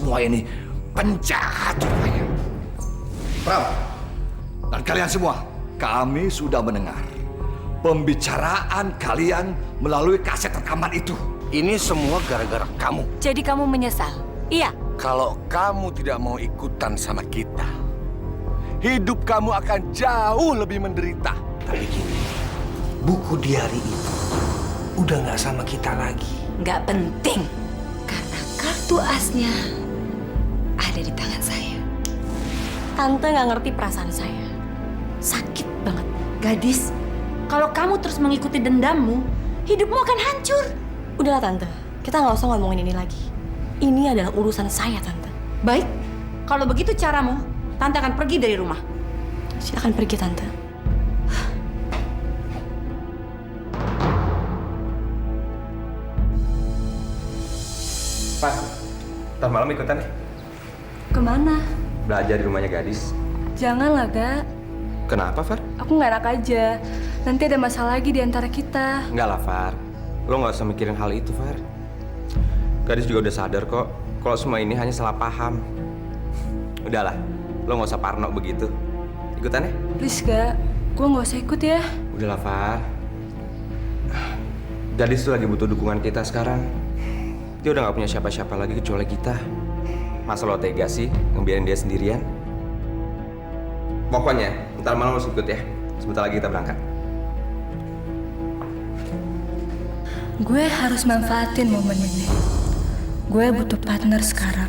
semua ini penjahat rupanya. Pram, dan kalian semua, kami sudah mendengar pembicaraan kalian melalui kaset rekaman itu. Ini semua gara-gara kamu. Jadi kamu menyesal? Iya. Kalau kamu tidak mau ikutan sama kita, hidup kamu akan jauh lebih menderita. Tapi gini, buku diari itu udah nggak sama kita lagi. Nggak penting. Karena kartu asnya ada di tangan saya. Tante nggak ngerti perasaan saya. Sakit banget. Gadis, kalau kamu terus mengikuti dendammu, hidupmu akan hancur. Udahlah Tante, kita nggak usah ngomongin ini lagi. Ini adalah urusan saya, Tante. Baik, kalau begitu caramu, Tante akan pergi dari rumah. Silakan pergi, Tante. Pak, ntar malam ikutan ya? Kemana? Belajar di rumahnya gadis. Janganlah, Gak. Kenapa, Far? Aku nggak enak aja. Nanti ada masalah lagi di antara kita. Enggak lah, Far. Lo nggak usah mikirin hal itu, Far. Gadis juga udah sadar kok, kalau semua ini hanya salah paham. Udahlah, lo nggak usah parno begitu. Ikutan ya? Please, Gak. Gue nggak usah ikut ya. Udahlah, Far. Gadis tuh lagi butuh dukungan kita sekarang. Dia udah nggak punya siapa-siapa lagi kecuali kita. Masa lo tega sih ngebiarin dia sendirian? Pokoknya, ntar malam harus ikut ya. Sebentar lagi kita berangkat. Gue harus manfaatin momen ini. Gue butuh partner sekarang.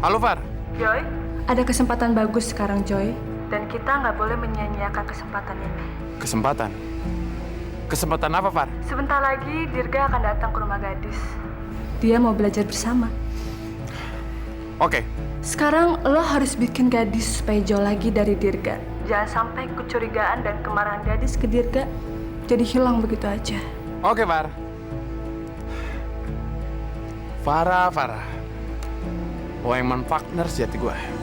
Halo, Far. Joy, ada kesempatan bagus sekarang, Joy. Dan kita nggak boleh menyia-nyiakan kesempatan ini. Kesempatan? Kesempatan apa, Far? Sebentar lagi Dirga akan datang ke rumah gadis. Dia mau belajar bersama. Oke. Sekarang lo harus bikin gadis supaya jauh lagi dari Dirga. Jangan sampai kecurigaan dan kemarahan gadis ke Dirga jadi hilang begitu aja. Oke, Far. Farah. Lo yang partner sejati gue.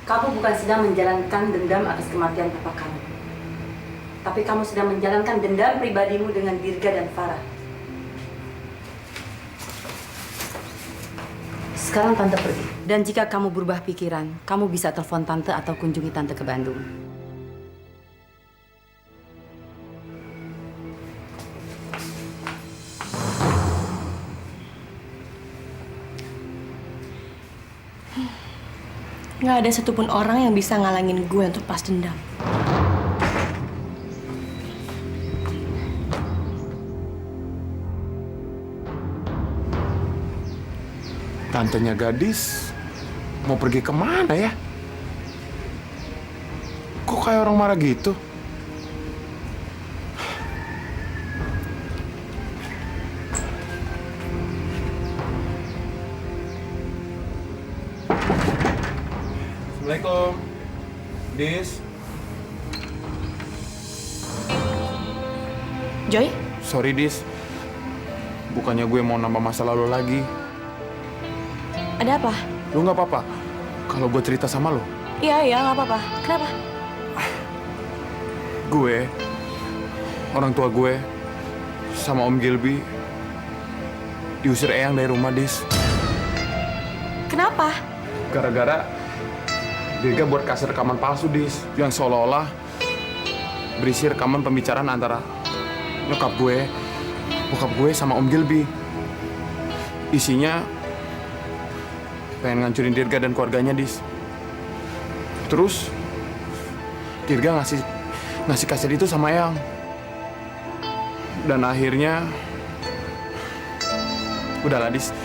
Kamu bukan sedang menjalankan dendam atas kematian papa kamu. Tapi kamu sedang menjalankan dendam pribadimu dengan Dirga dan Farah. Sekarang Tante pergi. Dan jika kamu berubah pikiran, kamu bisa telepon Tante atau kunjungi Tante ke Bandung. Nggak ada satupun orang yang bisa ngalangin gue untuk balas dendam. Tantenya Gadis mau pergi kemana ya? Kok kayak orang marah gitu? Assalamualaikum, Dis. Joy? Sorry, Dis. Bukannya gue mau nambah masa lalu lagi. Ada apa? Lu nggak apa-apa kalau gue cerita sama lu? Iya, nggak apa-apa. Kenapa? Gue, orang tua gue, sama Om Gilby diusir Eyang dari rumah, Dis. Kenapa? Gara-gara Dirga buat kasih rekaman palsu, Dis. Yang seolah-olah berisi rekaman pembicaraan antara bokap gue sama Om Gilby. Isinya pengen ngancurin Dirga dan keluarganya, Dis. Terus Dirga ngasih kaset itu sama Eyang. Dan akhirnya udahlah, Dis.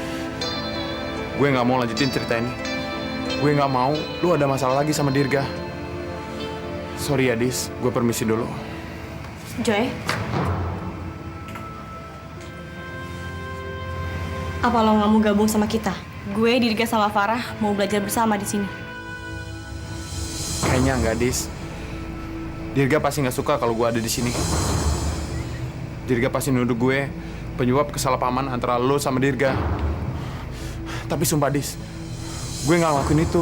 Gue nggak mau lanjutin cerita ini. Gue nggak mau lu ada masalah lagi sama Dirga. Sorry ya, Dis. Gue permisi dulu. Joy? Apa lo nggak mau gabung sama kita? Gue, Dirga sama Farah mau belajar bersama di sini. Kayaknya nggak, Dis. Dirga pasti nggak suka kalau gue ada di sini. Dirga pasti nuduh gue penyebab kesalahpahaman antara lo sama Dirga. Tapi sumpah, Dis, gue nggak ngelakuin itu.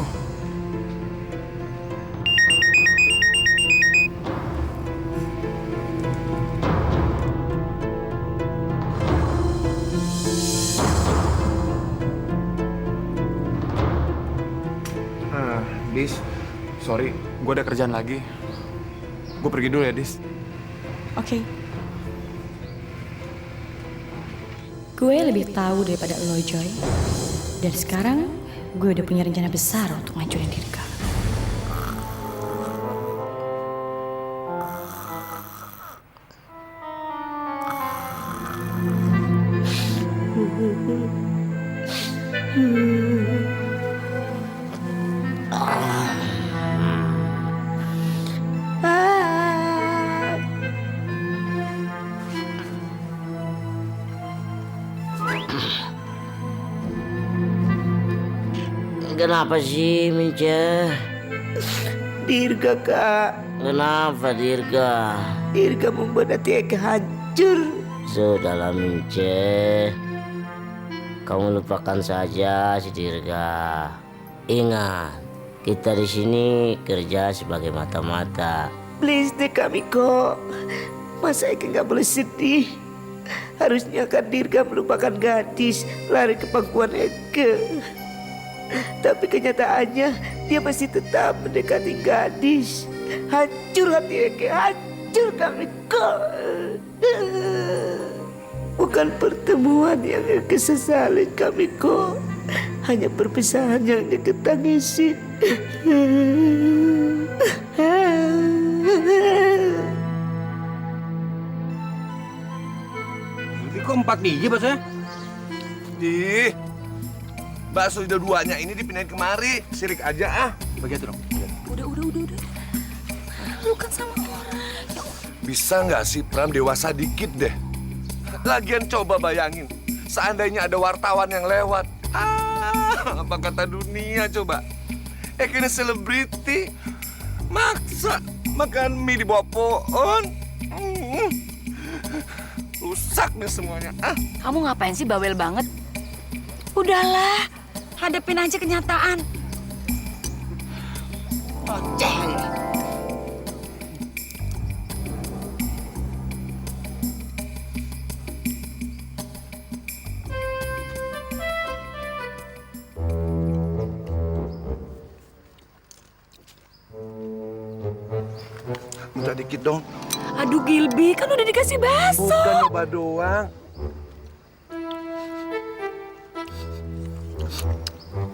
Dis, sorry, gue ada kerjaan lagi. Gue pergi dulu ya, Dis. Oke. Gue lebih tahu daripada lo, Joy. Dan sekarang gue udah punya rencana besar untuk ngancurin Dirga. Kenapa sih, Mince? Dirga, Kak. Kenapa, Dirga? Dirga membuat hati Eka hancur. Sudahlah, Mince. Kamu lupakan saja si Dirga. Ingat, kita di sini kerja sebagai mata-mata. Please deh kami kok. Masa Eka nggak boleh sedih? Harusnya kan Dirga melupakan gadis, lari ke pangkuan Eka. Tapi kenyataannya dia masih tetap mendekati gadis. Hancur hati Eke, hancur kami kok. Bukan pertemuan yang Eke sesalin kami kok, hanya perpisahan yang Eke tangisin. Ini kok 4 biji baksonya? Ih, bakso udah duanya ini dipindahin kemari. Sirik aja ah. Bagi itu dong. Udah. Lu kan sama orang. Bisa nggak sih Pram dewasa dikit deh? Lagian coba bayangin, seandainya ada wartawan yang lewat. Apa kata dunia coba? Kayaknya selebriti. Maksa makan mie di bawah pohon. Rusak nih semuanya. Kamu ngapain sih bawel banget? Udahlah, hadapin aja kenyataan. Minta dikit dong. Aduh Gilby, kan udah dikasih bakso. Bukan nyoba doang.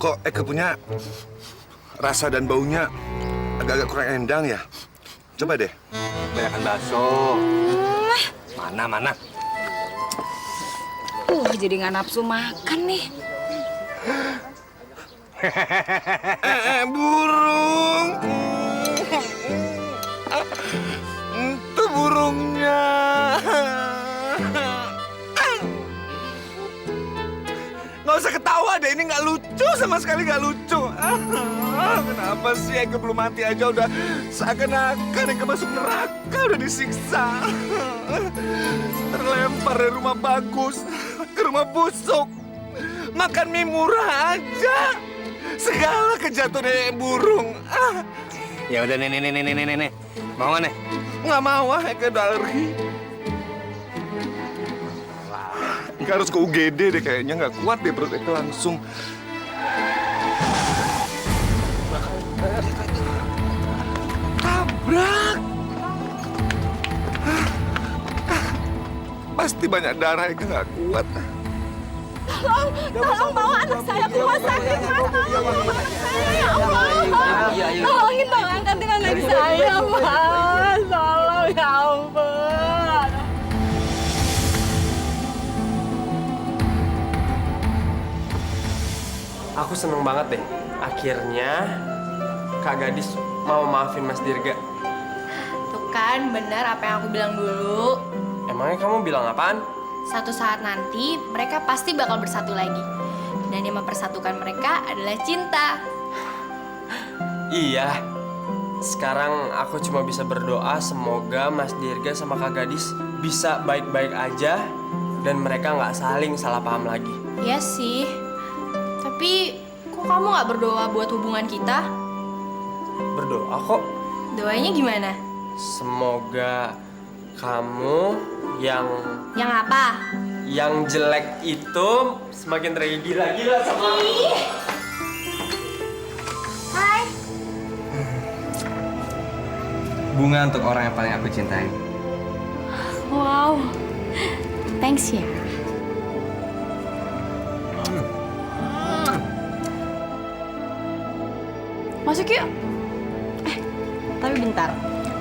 Kok Eka punya rasa dan baunya agak-agak kurang endang ya. Coba deh. Banyakan bakso. Mana? Jadi nggak nafsu makan nih. Burung. Itu burungnya. Nggak usah ketawa deh, ini nggak lucu, sama sekali nggak lucu. Kenapa sih Eke belum mati aja udah seakan-akan Eke masuk neraka, udah disiksa. Terlempar dari rumah bagus ke rumah busuk. Makan mie murah aja. Segala kejatuhan dari burung. Ya udah nih. Mau nggak nih? Nggak mau Eke udah alergi. Eke harus ke UGD deh kayaknya, nggak kuat deh perut Eke langsung. Tabrak. Pasti banyak darah Eke nggak kuat. Tolong bawa anak saya ke rumah sakit, Mas. Tolong anak saya, ya Allah. Tolongin dong, angkatin anak saya, Mas. Tolong, ya ampun. Aku seneng banget deh. Akhirnya Kak Gadis mau maafin Mas Dirga. Tuh kan, benar apa yang aku bilang dulu. Emangnya kamu bilang apaan? Suatu saat nanti, mereka pasti bakal bersatu lagi. Dan yang mempersatukan mereka adalah cinta. Iya. Sekarang aku cuma bisa berdoa semoga Mas Dirga sama Kak Gadis bisa baik-baik aja dan mereka nggak saling salah paham lagi. Iya sih. Tapi, kok kamu nggak berdoa buat hubungan kita? Berdoa kok. Doanya gimana? Semoga kamu yang Yang apa? jelek itu semakin tergila-gila sama aku. Hai. Bunga untuk orang yang paling aku cintai. Wow. Thanks ya. Masuk yuk. Tapi bentar.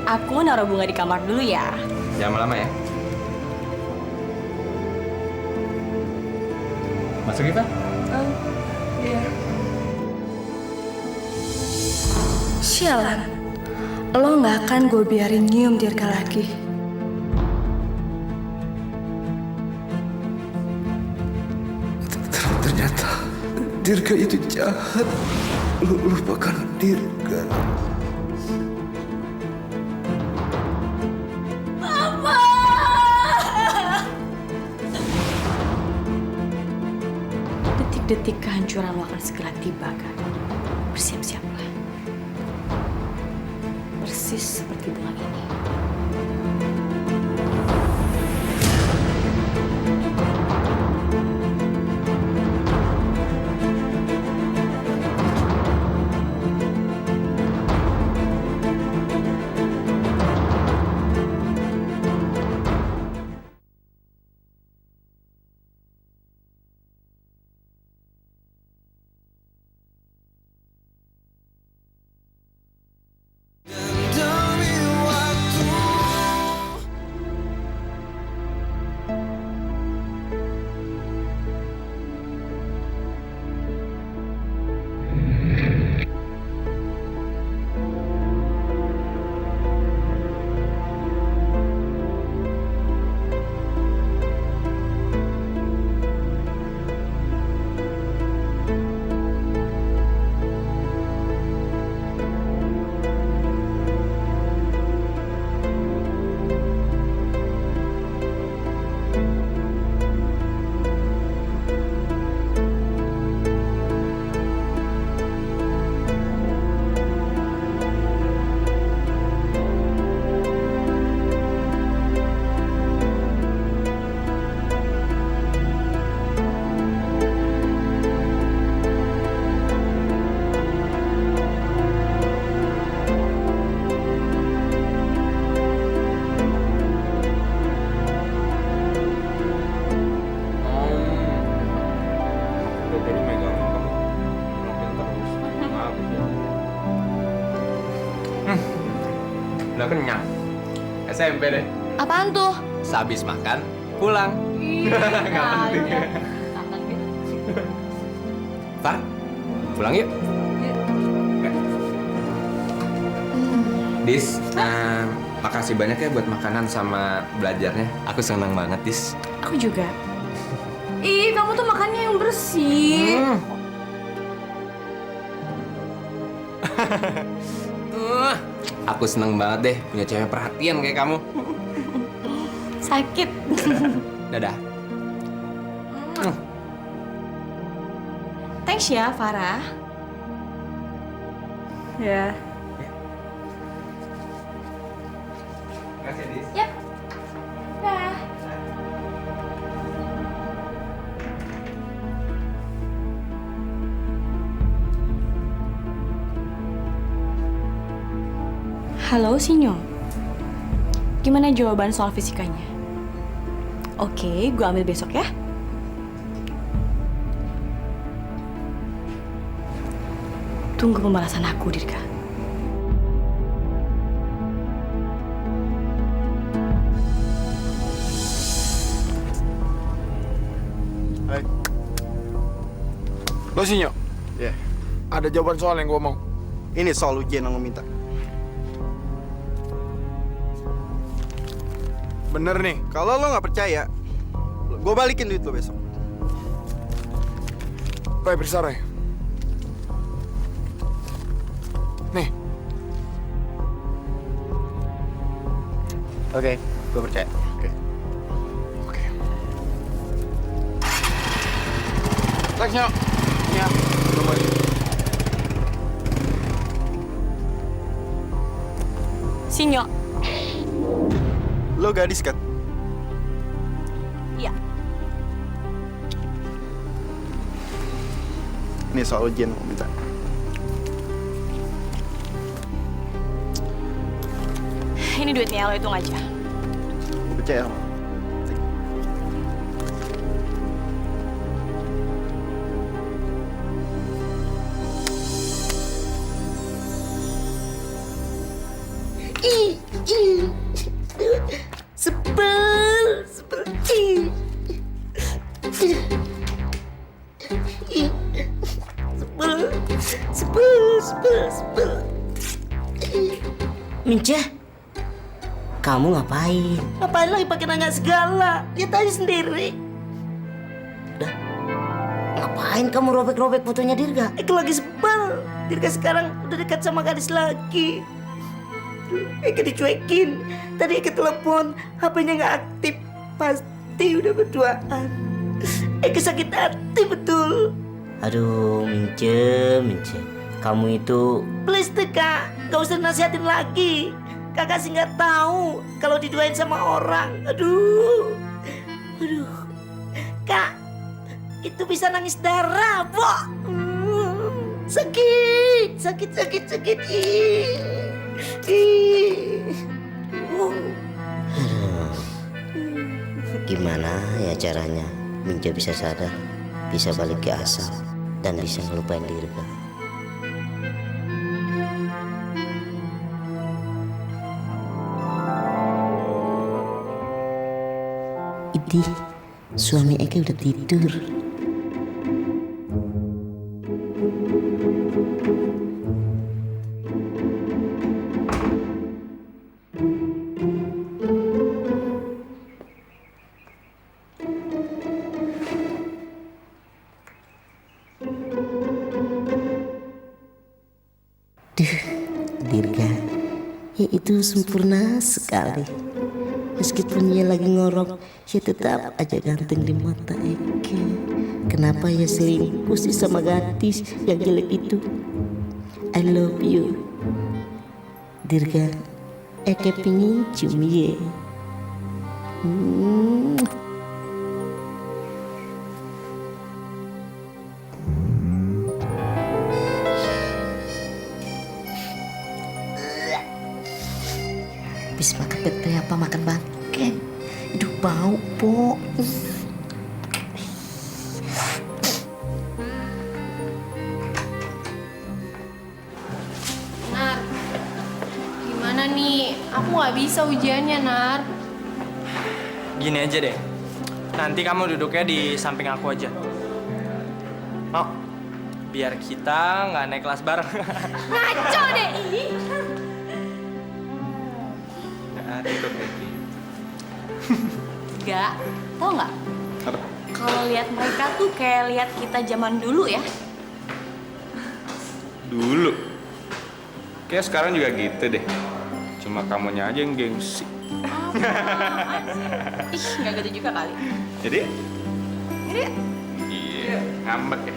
Aku naruh bunga di kamar dulu ya. Jangan lama ya. Masuk kita? Sialan, lo nggak akan gue biarin nyium Dirga lagi. Ternyata Dirga itu jahat. Lupakan Dirga. Detik-detik kehancuran lo akan segera tiba, kan? Bersiap-siaplah. Persis seperti bunga ini. Udah kenyang. SMP deh. Apaan tuh? Sehabis makan, pulang. Nggak penting ya. Far, pulang yuk. Dis, makasih banyak ya buat makanan sama belajarnya. Aku senang banget, Dis. Aku juga. Ih, kamu tuh makannya yang bersih. Aku seneng banget deh punya cewek perhatian kayak kamu. Sakit. Dadah. Thanks ya, Farah. Ya. Makasih, Dis. Yap. Dah. Halo, Sinyo. Gimana jawaban soal fisikanya? Oke, gue ambil besok ya. Tunggu pembalasan aku, Dirga. Hai. Lo Sinyo? Ya, Ada jawaban soal yang gue mau. ini soal ujian yang lo minta. Bener nih. Kalau lo nggak percaya, gue balikin duit lo besok. Pai Prisare. Nih. Oke, gue percaya. Oke. Oke. Thanks, Nyo. Ya, nomor. Sinyo. Lo gadis kan? Iya. Ini soal ujian yang lo minta. Ini duitnya, lo hitung aja. Gue percaya sama lo. Mince, kamu ngapain? Ngapain lagi pakai nanya segala? Lihat aja sendiri. Udah, ngapain kamu robek-robek fotonya Dirga? Eke lagi sebel. Dirga sekarang udah dekat sama gadis lagi. Eke dicuekin. Tadi Eke telepon, HP-nya nggak aktif. Pasti udah berduaan. Eke sakit hati betul. Aduh, Mince, kamu itu Please deh kak, gak usah nasihatin lagi. Kakak sih nggak tahu kalau diduain sama orang. Aduh, kak, itu bisa nangis darah, Bo. Sakit. gimana ya caranya Mince bisa sadar, bisa balik ke asal, dan bisa ngelupain Dirga. Idih, suami Eke udah tidur. Duh, Dirga, ya itu sempurna sekali. Meskipun dia lagi ngorok, dia tetap aja ganteng di mata Eke. Kenapa ya selingkuh sih sama gadis yang jelek itu? I love you, Dirga. Eke pingin cium ye. Habis makan pete apa makan bangke? Hidup bau, Po. Gimana nih? nggak bisa ujiannya, Nar. Gini aja deh. Nanti kamu duduknya di samping aku aja. Mau? Biar kita nggak naik kelas bareng. Ngaco deh, ih. Duduk Becky. Gak, tau nggak? Kalau lihat mereka tuh kayak lihat kita zaman dulu ya. Dulu. Kayak sekarang juga gitu deh. Cuma kamunya aja yang gengsi. Ih, nggak gitu juga kali. Jadi? Jadi, Iya, ngambek ya.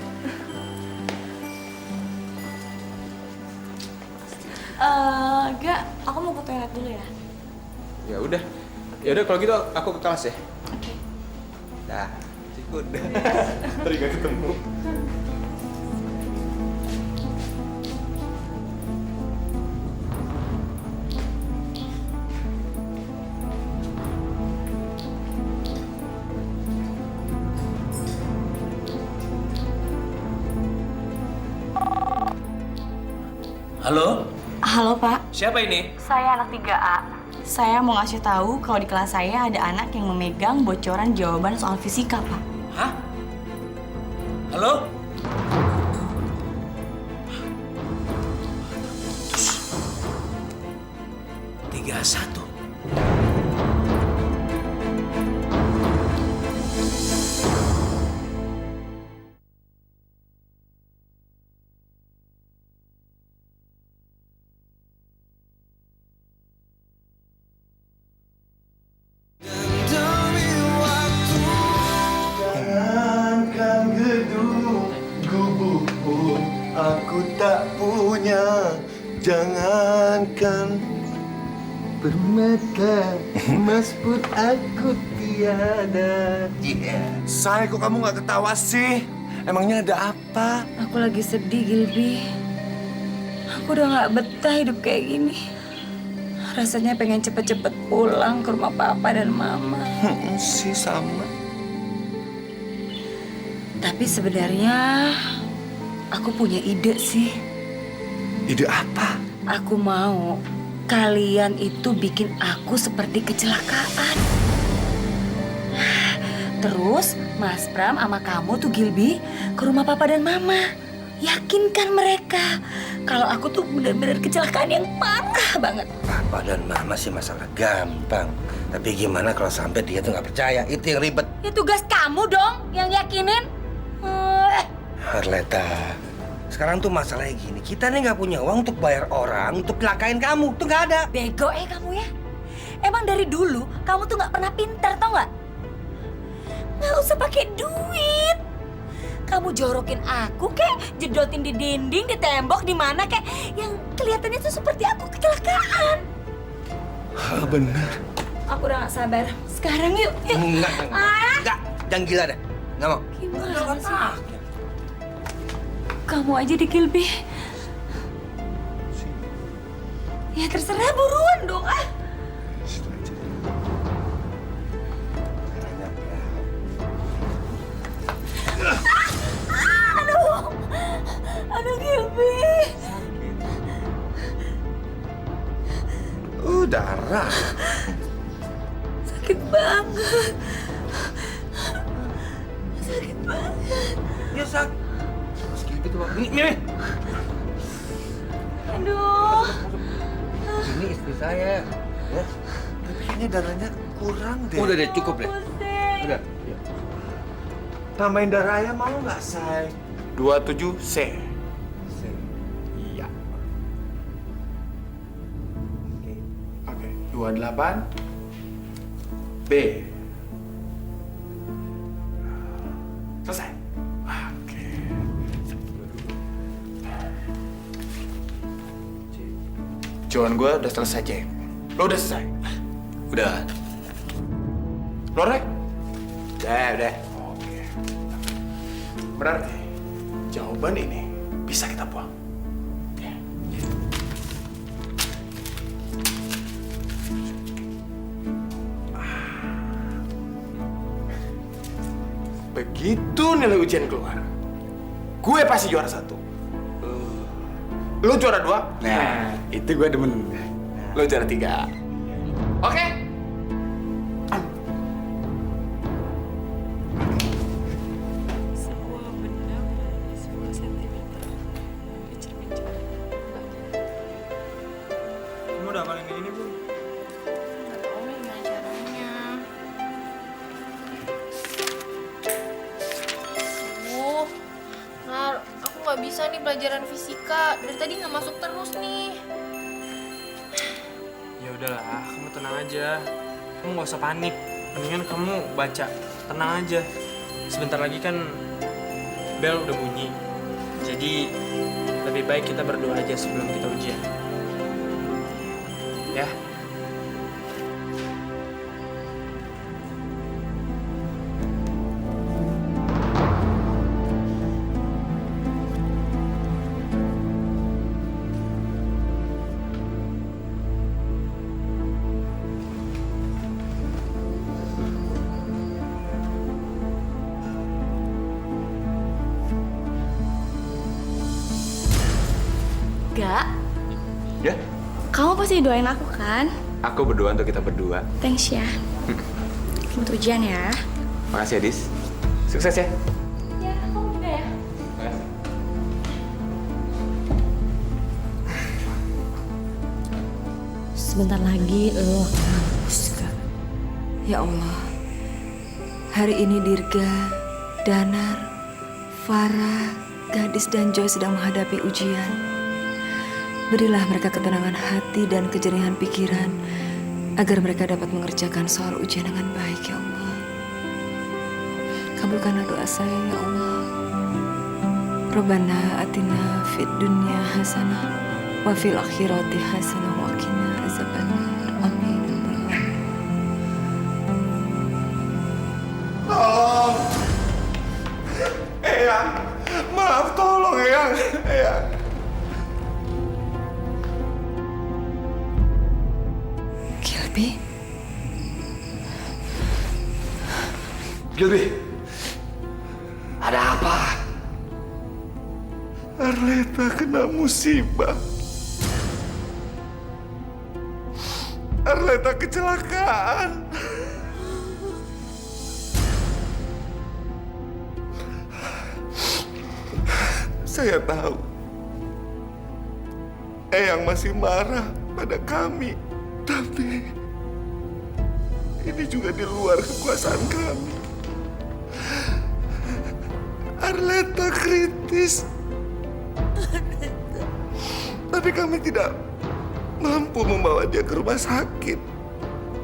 Gak, aku mau ke toilet dulu ya. Ya udah. Ya udah kalau gitu aku ke kelas ya. Oke. Dah, sikut. Tadi gak ketemu. Halo? Halo Pak, Siapa ini? saya anak 3A. Saya mau ngasih tahu kalau di kelas saya ada anak yang memegang bocoran jawaban soal fisika, Pak. Hah? Halo? Tiga satu. Jangankan gedung gubuk pun aku tak punya. Jangankan permata emas pun aku tiada. Say, kok kamu nggak ketawa sih? Emangnya ada apa? Aku lagi sedih, Gilby. Aku udah nggak betah hidup kayak gini. Rasanya pengen cepet-cepet pulang ke rumah papa dan mama. Sih sama. Tapi sebenarnya aku punya ide sih. Ide apa? Aku mau kalian itu bikin aku seperti kecelakaan. Terus Mas Pram sama kamu tuh Gilby ke rumah papa dan mama. Yakinkan mereka kalau aku tuh benar-benar kecelakaan yang parah banget. Papa dan mama sih masalah gampang. Tapi gimana kalau sampai dia tuh nggak percaya? Itu yang ribet. Ya tugas kamu dong yang yakinin. Arleta, sekarang tuh masalahnya gini. Kita nih nggak punya uang untuk bayar orang untuk celakain kamu. Tuh nggak ada. Bego kamu ya. Emang dari dulu kamu tuh nggak pernah pintar, tau nggak? Nggak usah pakai duit. Kamu jorokin aku kek, jedotin di dinding, di tembok, di mana kek, yang kelihatannya tuh seperti aku kecelakaan. Bener. Aku udah gak sabar. Sekarang yuk. Enggak. Jangan gila dah. Nggak mau. Gimana sih? Kamu aja di Gilby. Ya terserah, buruan dong ah. Aduh Gilby. Darah. Sakit banget. Sakit banget. Ya sak. Gitu bang. Ini. Aduh. Ini istri saya. Ya. Tapi kayaknya darahnya kurang deh. Udah deh, cukup deh. Udah. Tambahin darahnya mau nggak, Say? 27C. Iya. Oke, 28B. Selesai. Oke. Cuan gue udah selesai, Cek. Lo udah selesai? Udah. Lo rek? Udah. Oke. Berarti jawaban ini bisa kita buang. Begitu nilai ujian keluar, gue pasti juara 1. Lo juara 2? Nah, itu gue demen. Lo juara 3. Oke? Kamu udah hafalin ini belum? Nggak tahu nih gimana caranya. Nar, aku nggak bisa nih pelajaran fisika. Dari tadi nggak masuk terus nih. Ya udahlah, kamu tenang aja. Kamu nggak usah panik. Mendingan kamu baca, tenang aja. Sebentar lagi kan bel udah bunyi. Jadi lebih baik kita berdoa aja sebelum kita ujian. Ya. Gak, Ya, kamu pasti doain aku kan? aku berdoa untuk kita berdua. Thanks ya. Selamat ujian ya. Makasih ya, Dis. Sukses ya. Ya, kamu juga ya. Makasih. Sebentar lagi lo akan mampus, Kak. Ya Allah, hari ini Dirga, Danar, Farah, Gadis dan Joy sedang menghadapi ujian. Berilah mereka ketenangan hati dan kejernihan pikiran agar mereka dapat mengerjakan soal ujian dengan baik, ya Allah. Kabulkanlah doa saya, ya Allah. Rabbana atina fid dunya hasanah wa fil akhirati hasanah wa qina azabannar. Amin. Tolong. Eyang. Maaf, tolong Eyang. Eyang. Gilby? Gilby, ada apa? Arleta kena musibah. Arleta kecelakaan. Saya tahu Eyang masih marah pada kami, tapi ini juga di luar kekuasaan kami. Arleta kritis. Tapi kami tidak mampu membawa dia ke rumah sakit.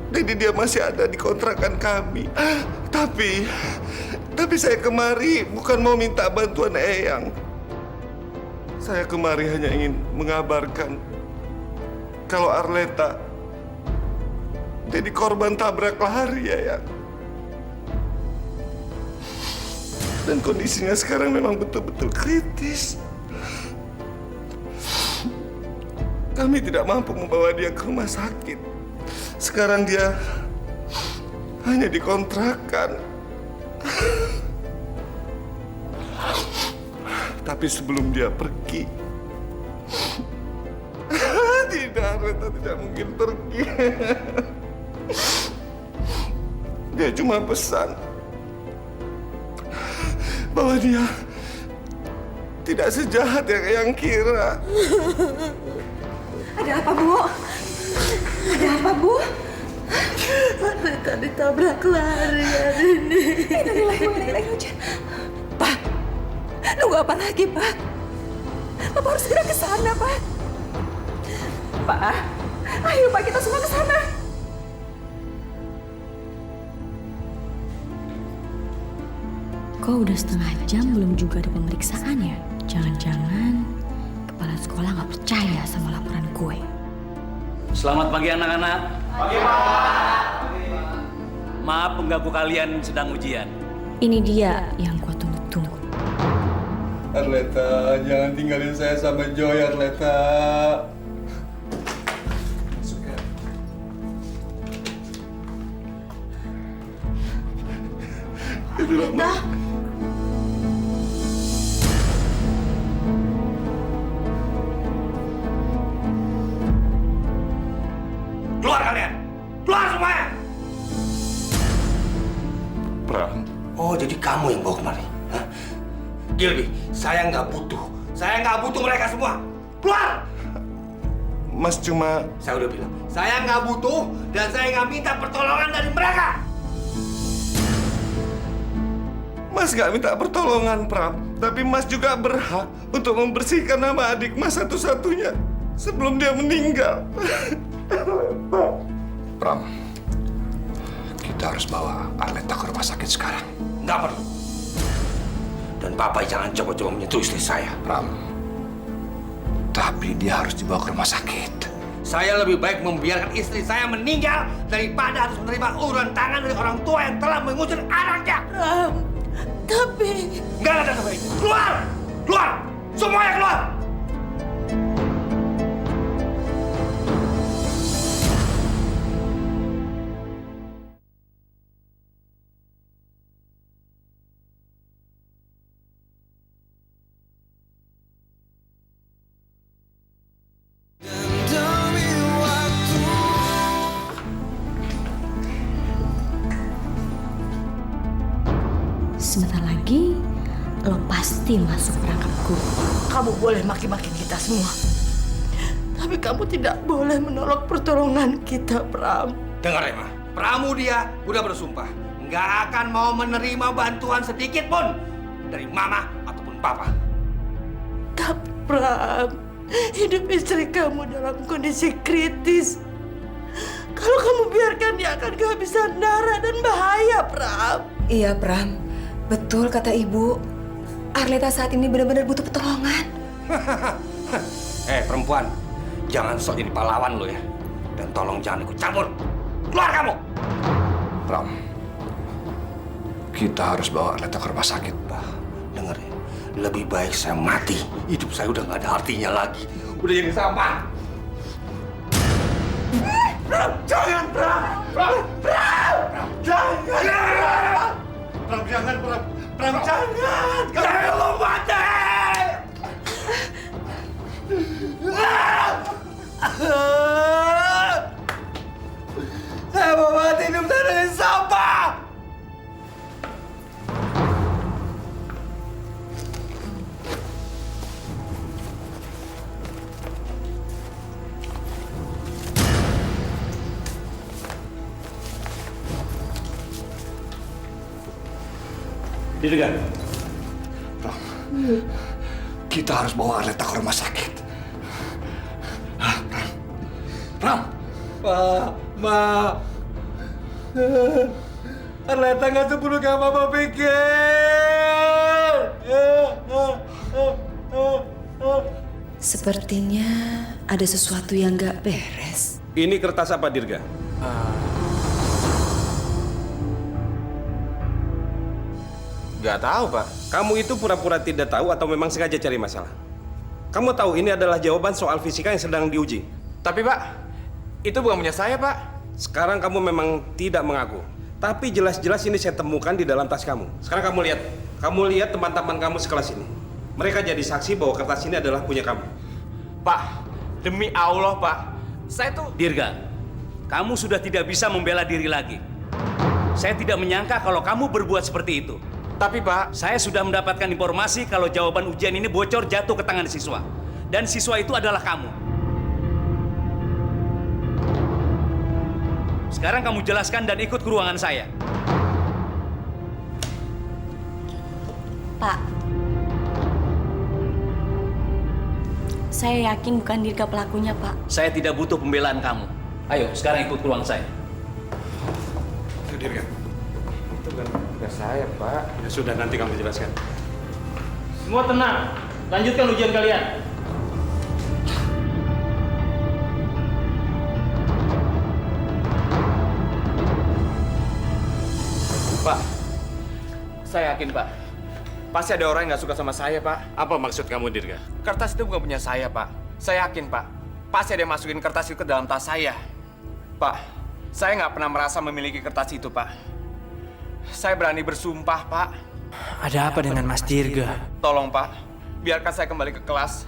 Jadi dia masih ada di kontrakan kami. Tapi saya kemari bukan mau minta bantuan Eyang. Saya kemari hanya ingin mengabarkan kalau Arleta jadi korban tabrak lari, Eyang. Dan kondisinya sekarang memang betul-betul kritis. Kami tidak mampu membawa dia ke rumah sakit. Sekarang dia hanya dikontrakan. Tapi sebelum dia pergi, tidak, Arleta tidak mungkin pergi. Dia cuma pesan bahwa dia tidak sejahat yang Eyang kira. Ada apa, Bu? Ada apa, Bu? Arleta ditabrak lari hari ini. Innalillahi hujan. Pak, nunggu apa lagi, Pak? Bapak harus segera ke sana, Pak. Pak, ayo Pak, kita semua ke sana. Kok udah setengah jam belum juga ada pemeriksaan ya? Jangan-jangan kepala sekolah nggak percaya sama laporan gue. Selamat pagi anak-anak. Pagi, Pak. Maaf pengganggu kalian sedang ujian. Ini dia yang gue tunggu-tunggu. Arleta, jangan tinggalin saya sama Joy, Arleta. Arleta. Keluar kalian! Keluar! Saya nggak butuh. Saya nggak butuh mereka semua. Keluar! Mas cuma... Saya udah bilang, saya nggak butuh dan saya nggak minta pertolongan dari mereka. Mas nggak minta pertolongan, Pram. Tapi Mas juga berhak untuk membersihkan nama adik Mas satu-satunya sebelum dia meninggal. Pram, kita harus bawa Arleta ke rumah sakit sekarang. Nggak perlu. Dan Papa jangan coba-coba menyentuh istri saya. Pram, tapi dia harus dibawa ke rumah sakit. Saya lebih baik membiarkan istri saya meninggal daripada harus menerima uluran tangan dari orang tua yang telah mengusir anaknya. Pram, tapi... Nggak ada apa itu. Keluar! Keluar! Semuanya keluar! Sebentar lagi, lo pasti masuk perangkapku. Kamu boleh maki-maki kita semua. Tapi kamu tidak boleh menolak pertolongan kita, Pram. Dengar, Emma. Pramudia udah bersumpah nggak akan mau menerima bantuan sedikit pun dari Mama ataupun Papa. Tapi, Pram, hidup istri kamu dalam kondisi kritis. Kalau kamu biarkan, dia akan kehabisan darah dan bahaya, Pram. Iya, Pram. Betul kata Ibu. Arleta saat ini benar-benar butuh pertolongan. Perempuan, jangan sok jadi pahlawan lo ya. Dan tolong jangan ikut campur. Keluar kamu! Pram, kita harus bawa Arleta ke rumah sakit. Bah, denger ya. Lebih baik saya mati. Hidup saya udah nggak ada artinya lagi. Udah jadi sampah. Pram, jangan, Pram! Pram! Pram! Jangan! Pram, jangan, Pram! Pram, jangan! Jangan lo mati! Saya mau mati, hidup saya dari sampah! Dirga, Pram, kita harus bawa Arleta ke rumah sakit. Pram, Pak, Ma. Arleta nggak seburuk yang Papa pikir. Sepertinya ada sesuatu yang gak beres. Ini kertas apa, Dirga? Nggak tahu, Pak. Kamu itu pura-pura tidak tahu atau memang sengaja cari masalah? Kamu tahu ini adalah jawaban soal fisika yang sedang diuji. Tapi, Pak, itu bukan punya saya, Pak. Sekarang kamu memang tidak mengaku. Tapi jelas-jelas ini saya temukan di dalam tas kamu. Sekarang kamu lihat. Kamu lihat teman-teman kamu sekelas ini. Mereka jadi saksi bahwa kertas ini adalah punya kamu. Pak, demi Allah, Pak. Saya tuh... Dirga, kamu sudah tidak bisa membela diri lagi. Saya tidak menyangka kalau kamu berbuat seperti itu. Tapi, Pak... Saya sudah mendapatkan informasi kalau jawaban ujian ini bocor jatuh ke tangan siswa. Dan siswa itu adalah kamu. Sekarang kamu jelaskan dan ikut ke ruangan saya. Pak, saya yakin bukan Dirga pelakunya, Pak. Saya tidak butuh pembelaan kamu. Ayo, sekarang ikut ke ruang saya. Itu Dirga. Itu bukan saya, Pak. Ya sudah, nanti kamu jelaskan. Semua tenang. Lanjutkan ujian kalian. Pak, saya yakin, Pak. Pasti ada orang yang nggak suka sama saya, Pak. Apa maksud kamu, Dirga? Kertas itu bukan punya saya, Pak. Saya yakin, Pak. Pasti ada yang masukin kertas itu ke dalam tas saya. Pak, saya nggak pernah merasa memiliki kertas itu, Pak. Saya berani bersumpah, Pak. Ada apa dengan Mas Dirga? Tolong, Pak. Biarkan saya kembali ke kelas.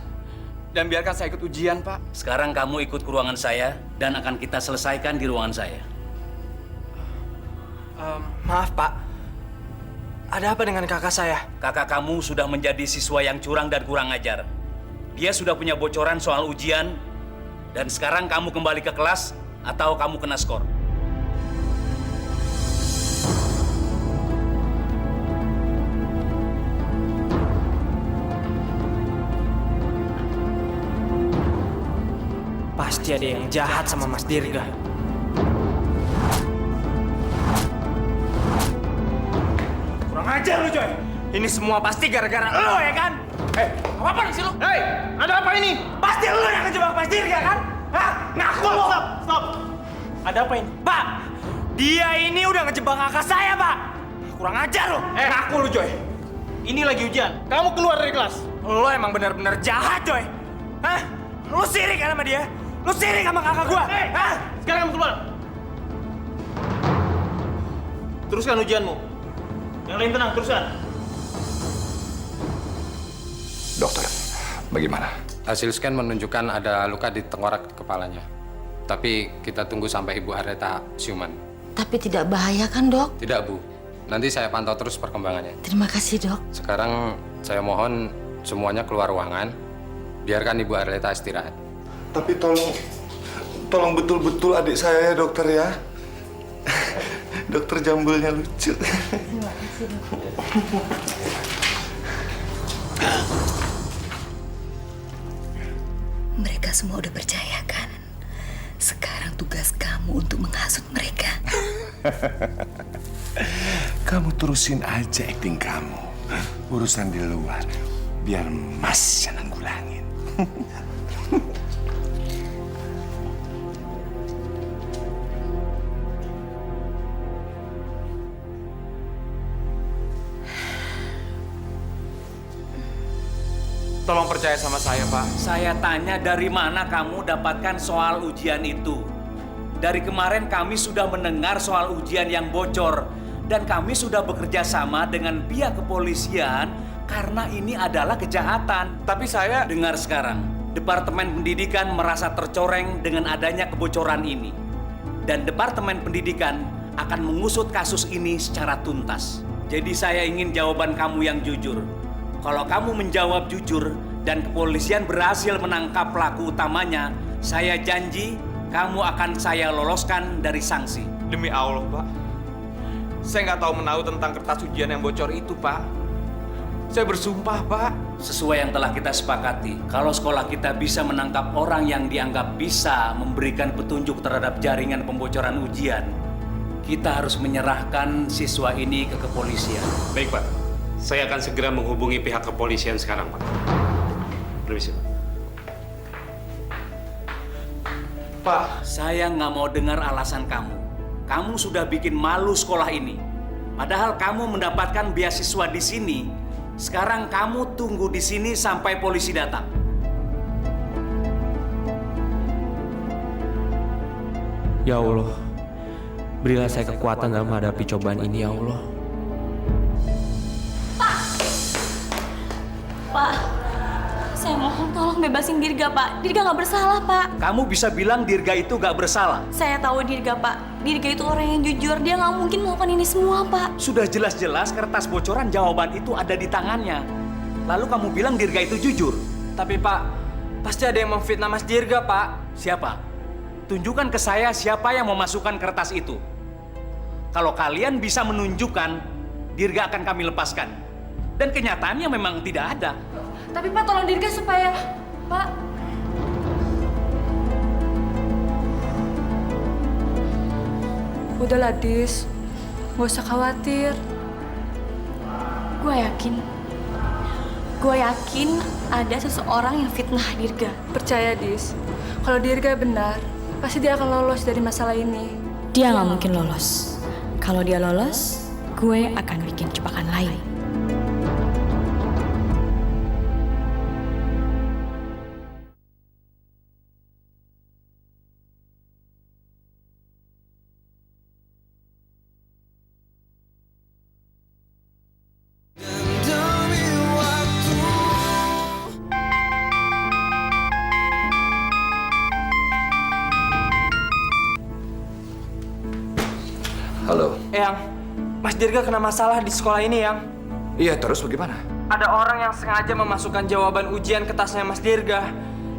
Dan biarkan saya ikut ujian, Pak. Sekarang kamu ikut ke ruangan saya dan akan kita selesaikan di ruangan saya. Maaf, Pak. Ada apa dengan kakak saya? Kakak kamu sudah menjadi siswa yang curang dan kurang ajar. Dia sudah punya bocoran soal ujian, dan sekarang kamu kembali ke kelas atau kamu kena skor. Pasti ada yang jahat sama Mas Dirga. Kurang ajar lu, Coy. Ini semua pasti gara-gara lo ya kan? Apa sih lu? Ada apa ini? Pasti lo yang ngejebak Mas Dirga kan? Hah? Ngaku lo! Stop! Ada apa ini? Pak! Dia ini udah ngejebak kakak saya, Pak! Kurang ajar lo! Ngaku lu, Coy. Ini lagi ujian. Kamu keluar dari kelas. Lo emang benar-benar jahat, Coy. Hah? Lo sirik kan sama dia? Lo sirik sama kakak gua? Hah? Sekarang kamu keluar. Teruskan ujianmu. Yang lain tenang, teruskan. Dokter, bagaimana? Hasil scan menunjukkan ada luka di tengkorak kepalanya. Tapi kita tunggu sampai Ibu Areta siuman. Tapi tidak bahaya kan, Dok? Tidak, Bu. Nanti saya pantau terus perkembangannya. Terima kasih, Dok. Sekarang saya mohon semuanya keluar ruangan. Biarkan Ibu Areta istirahat. Tapi tolong betul-betul adik saya ya dokter ya. Dokter Jambulnya lucu. Terima kasih, Dok. Mereka semua udah percaya kan? Sekarang tugas kamu untuk menghasut mereka. Kamu terusin aja akting kamu. Urusan di luar, biar Mas yang nanggulangin. Tolong percaya sama saya, Pak. Saya tanya dari mana kamu dapatkan soal ujian itu? Dari kemarin kami sudah mendengar soal ujian yang bocor. Dan kami sudah bekerja sama dengan pihak kepolisian karena ini adalah kejahatan. Tapi saya... Dengar sekarang, Departemen Pendidikan merasa tercoreng dengan adanya kebocoran ini. Dan Departemen Pendidikan akan mengusut kasus ini secara tuntas. Jadi saya ingin jawaban kamu yang jujur. Kalau kamu menjawab jujur dan kepolisian berhasil menangkap pelaku utamanya, saya janji kamu akan saya loloskan dari sanksi. Demi Allah, Pak. Saya nggak tahu menahu tentang kertas ujian yang bocor itu, Pak. Saya bersumpah, Pak. Sesuai yang telah kita sepakati, kalau sekolah kita bisa menangkap orang yang dianggap bisa memberikan petunjuk terhadap jaringan pembocoran ujian, kita harus menyerahkan siswa ini ke kepolisian. Baik, Pak. Saya akan segera menghubungi pihak kepolisian sekarang, Pak. Permisi, Pak. Pak, saya nggak mau dengar alasan kamu. Kamu sudah bikin malu sekolah ini. Padahal kamu mendapatkan beasiswa di sini. Sekarang kamu tunggu di sini sampai polisi datang. Ya Allah, berilah saya kekuatan dalam menghadapi cobaan ini, ya Allah. Pak, saya mohon tolong bebasin Dirga, Pak. Dirga nggak bersalah, Pak. Kamu bisa bilang Dirga itu nggak bersalah. Saya tahu Dirga, Pak. Dirga itu orang yang jujur. Dia nggak mungkin melakukan ini semua, Pak. Sudah jelas-jelas kertas bocoran jawaban itu ada di tangannya. Lalu kamu bilang Dirga itu jujur. Tapi, Pak, pasti ada yang memfitnah Mas Dirga, Pak. Siapa? Tunjukkan ke saya siapa yang memasukkan kertas itu. Kalau kalian bisa menunjukkan, Dirga akan kami lepaskan. Dan kenyataannya memang tidak ada. Tapi Pak, tolong Dirga supaya... Pak... Udahlah, Dis. Nggak usah khawatir. Gue yakin ada seseorang yang fitnah Dirga. Percaya, Dis. Kalau Dirga benar, pasti dia akan lolos dari masalah ini. Dia nggak mungkin lolos. Kalau dia lolos, gue akan bikin jebakan lain. Halo. Eyang, Mas Dirga kena masalah di sekolah ini, Yang. Iya, terus bagaimana? Ada orang yang sengaja memasukkan jawaban ujian ke tasnya Mas Dirga.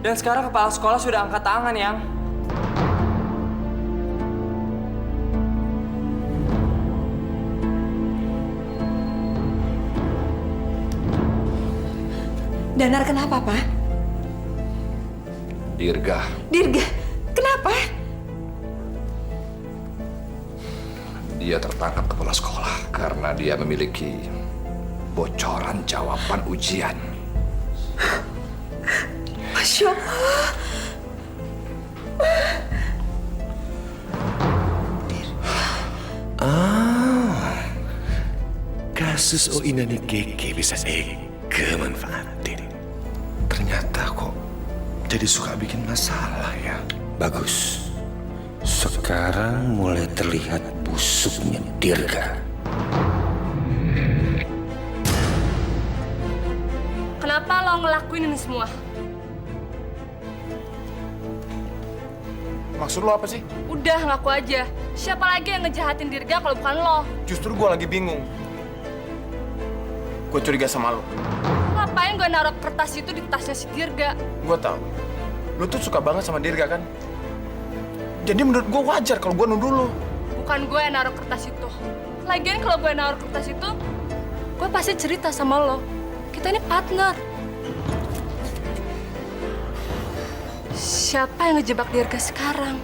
Dan sekarang kepala sekolah sudah angkat tangan, Yang. Danar kenapa, Pak? Dirga, Dirga, kenapa? dia tertangkap kepala sekolah karena dia memiliki bocoran jawaban ujian. Masya Allah. Kasus Oinani Keke bisa Eke manfaatin. Ternyata kok jadi suka bikin masalah ya. Bagus. Sekarang mulai terlihat busuknya Dirga. Kenapa lo ngelakuin ini semua? Maksud lo apa sih? Udah, ngaku aja. Siapa lagi yang ngejahatin Dirga kalau bukan lo? Justru gue lagi bingung. Gue curiga sama lo. Ngapain gue naruh kertas itu di tasnya si Dirga? Gue tahu. Lo tuh suka banget sama Dirga kan? Jadi menurut gue wajar kalau gue nuduh lo. Bukan gue yang naruh kertas itu. Lagian kalau gue naruh kertas itu, gue pasti cerita sama lo. Kita ini partner. Siapa yang ngejebak Dirga sekarang?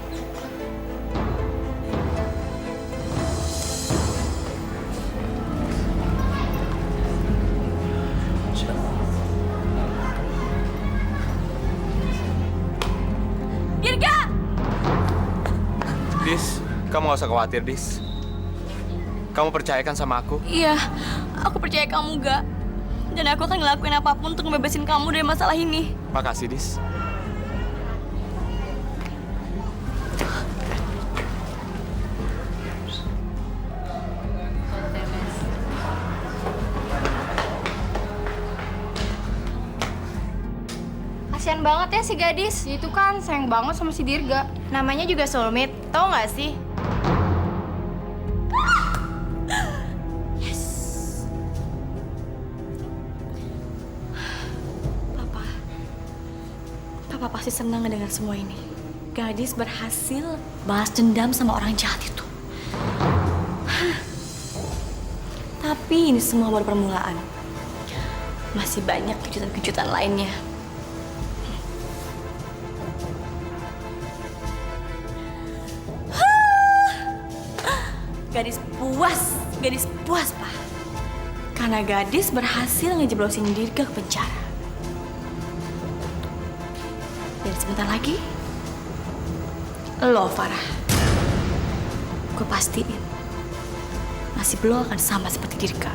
Dirga! Dis, kamu gak usah khawatir, Dis. Kamu percayakan sama aku? Iya, aku percaya kamu gak. Dan aku akan ngelakuin apapun untuk ngebebasin kamu dari masalah ini. Makasih, Dis. Kasian banget ya si gadis. Itu kan sayang banget sama si Dirga. Namanya juga soulmate, tau gak sih? Yes. Papa pasti senang mendengar semua ini. Gadis berhasil balas dendam sama orang jahat itu. Tapi ini semua baru permulaan. Masih banyak kejutan-kejutan lainnya. Gadis puas, Pak. Karena gadis berhasil ngejeblosin Dirga ke penjara. Dan sebentar lagi, lo, Farah. Gue pastiin, nasib lo akan sama seperti Dirga.